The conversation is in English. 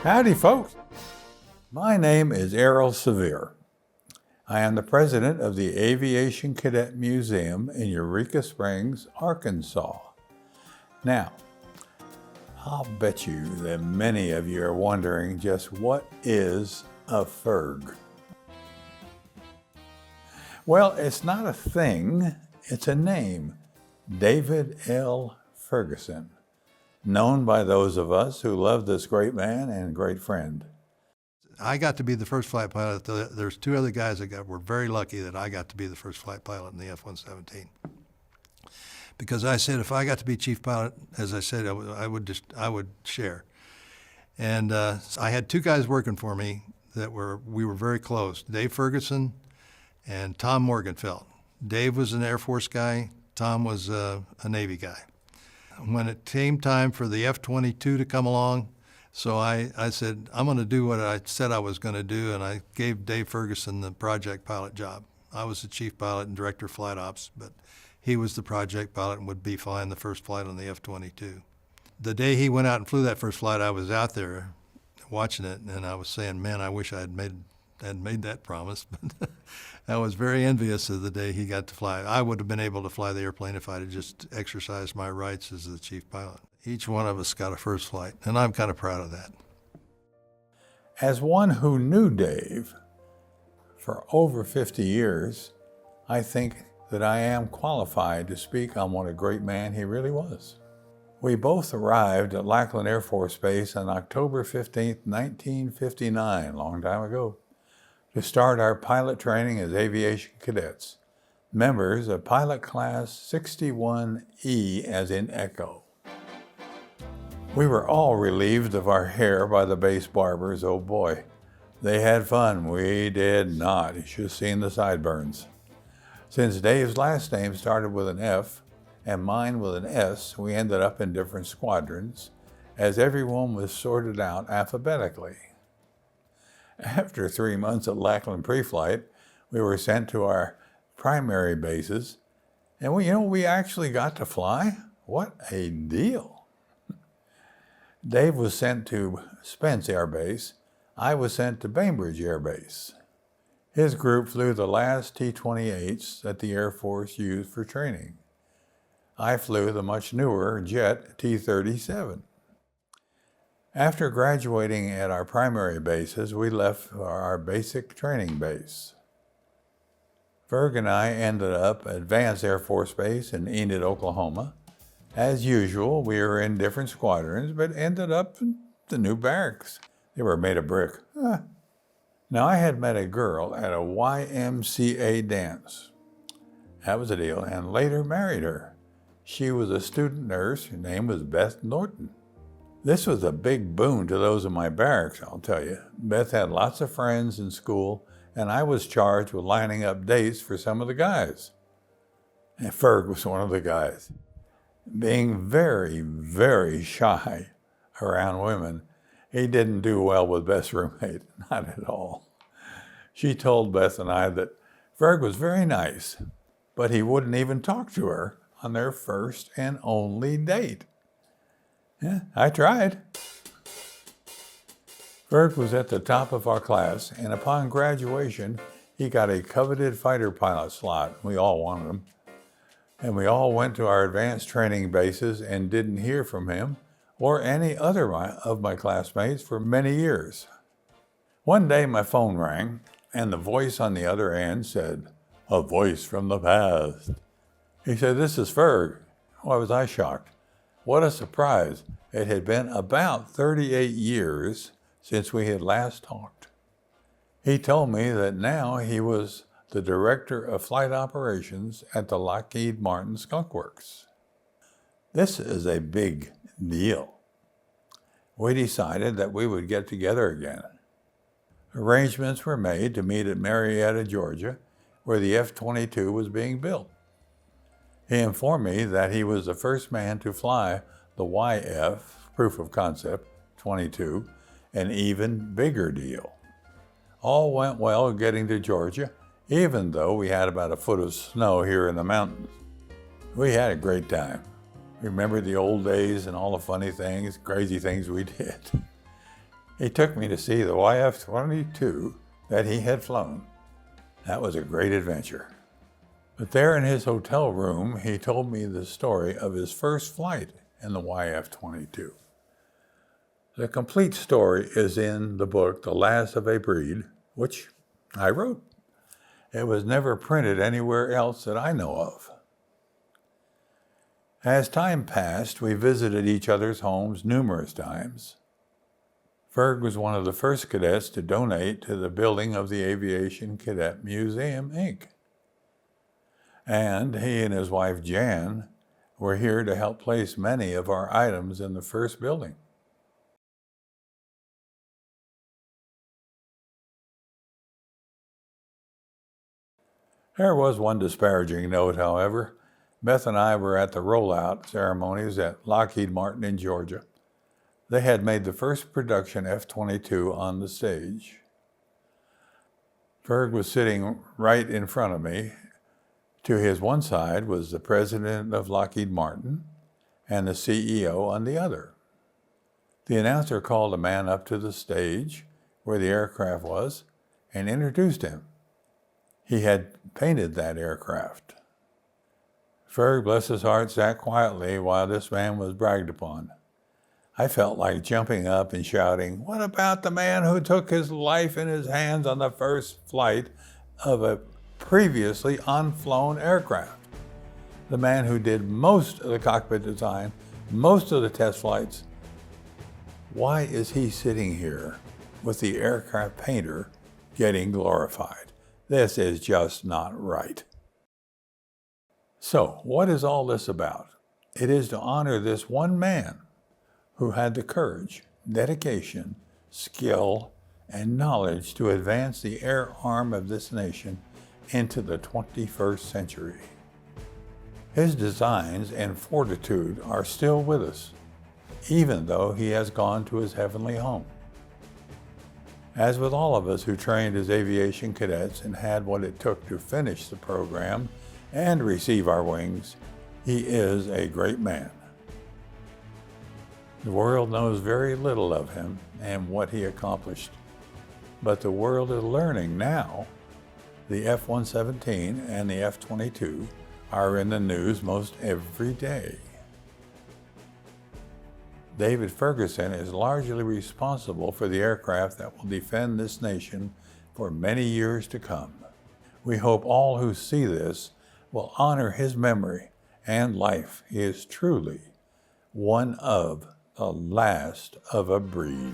Howdy, folks. My name is Errol D. I am the president of the Aviation Cadet Museum in Eureka Springs, Arkansas. Now, I'll bet you that many of you are wondering just what is a FERG. Well, it's not a thing, it's a name, David L. Ferguson, known by those of us who love this great man and great friend. I got to be the first flight pilot. There's two other guys that were very lucky that I got to be the first flight pilot in the F-117. Because I said if I got to be chief pilot, as I said, I would share. And I had two guys working for me we were very close, Dave Ferguson and Tom Morgenfeld. Dave was an Air Force guy, Tom was a Navy guy. When it came time for the F-22 to come along, so I said, I'm going to do what I said I was going to do, and I gave Dave Ferguson the project pilot job. I was the chief pilot and director of flight ops, but he was the project pilot and would be flying the first flight on the F-22. The day he went out and flew that first flight, I was out there watching it, and I was saying, man, I wish I had made that promise. But I was very envious of the day he got to fly. I would have been able to fly the airplane if I had just exercised my rights as the chief pilot. Each one of us got a first flight, and I'm kind of proud of that. As one who knew Dave for over 50 years, I think that I am qualified to speak on what a great man he really was. We both arrived at Lackland Air Force Base on October 15, 1959, a long time ago, to start our pilot training as aviation cadets, members of Pilot Class 61E, as in Echo. We were all relieved of our hair by the base barbers. Oh boy, they had fun. We did not. You should have seen the sideburns. Since Dave's last name started with an F and mine with an S, we ended up in different squadrons as everyone was sorted out alphabetically. After 3 months at Lackland pre-flight, we were sent to our primary bases, and we actually got to fly. What a deal. Dave was sent to Spence Air Base. I was sent to Bainbridge Air Base. His group flew the last T-28s that the Air Force used for training. I flew the much newer jet T-37. After graduating at our primary bases, we left for our basic training base. Ferg and I ended up at Vance Air Force Base in Enid, Oklahoma. As usual, we were in different squadrons, but ended up in the new barracks. They were made of brick. Now, I had met a girl at a YMCA dance. That was a deal, and later married her. She was a student nurse. Her name was Beth Norton. This was a big boon to those in my barracks, I'll tell you. Beth had lots of friends in school, and I was charged with lining up dates for some of the guys. And Ferg was one of the guys. Being very, very shy around women, he didn't do well with Beth's roommate, not at all. She told Beth and I that Ferg was very nice, but he wouldn't even talk to her on their first and only date. Yeah, I tried. Ferg was at the top of our class, and upon graduation, he got a coveted fighter pilot slot. We all wanted him. And we all went to our advanced training bases and didn't hear from him or any other of my classmates for many years. One day my phone rang, and the voice on the other end said, "A voice from the past." He said, "This is Ferg." Why was I shocked? What a surprise. It had been about 38 years since we had last talked. He told me that now he was the director of flight operations at the Lockheed Martin Skunk Works. This is a big deal. We decided that we would get together again. Arrangements were made to meet at Marietta, Georgia, where the F-22 was being built. He informed me that he was the first man to fly the YF, proof of concept, 22, an even bigger deal. All went well getting to Georgia, even though we had about a foot of snow here in the mountains. We had a great time. Remember the old days and all the funny things, crazy things we did. He took me to see the YF-22 that he had flown. That was a great adventure. But there in his hotel room, he told me the story of his first flight in the YF-22. The complete story is in the book, The Last of a Breed, which I wrote. It was never printed anywhere else that I know of. As time passed, we visited each other's homes numerous times. Ferg was one of the first cadets to donate to the building of the Aviation Cadet Museum, Inc. And he and his wife, Jan, were here to help place many of our items in the first building. There was one disparaging note, however. Beth and I were at the rollout ceremonies at Lockheed Martin in Georgia. They had made the first production F-22 on the stage. Ferg was sitting right in front of me. To his one side was the president of Lockheed Martin and the CEO on the other. The announcer called a man up to the stage where the aircraft was and introduced him. He had painted that aircraft. Ferg, bless his heart, sat quietly while this man was bragged upon. I felt like jumping up and shouting, "What about the man who took his life in his hands on the first flight of a previously unflown aircraft? The man who did most of the cockpit design, most of the test flights. Why is he sitting here with the aircraft painter getting glorified? This is just not right." So, what is all this about? It is to honor this one man who had the courage, dedication, skill, and knowledge to advance the air arm of this nation into the 21st century. His designs and fortitude are still with us, even though he has gone to his heavenly home. As with all of us who trained as aviation cadets and had what it took to finish the program and receive our wings, he is a great man. The world knows very little of him and what he accomplished, but the world is learning now. The F-117 and the F-22 are in the news most every day. David Ferguson is largely responsible for the aircraft that will defend this nation for many years to come. We hope all who see this will honor his memory and life. He is truly one of the last of a breed.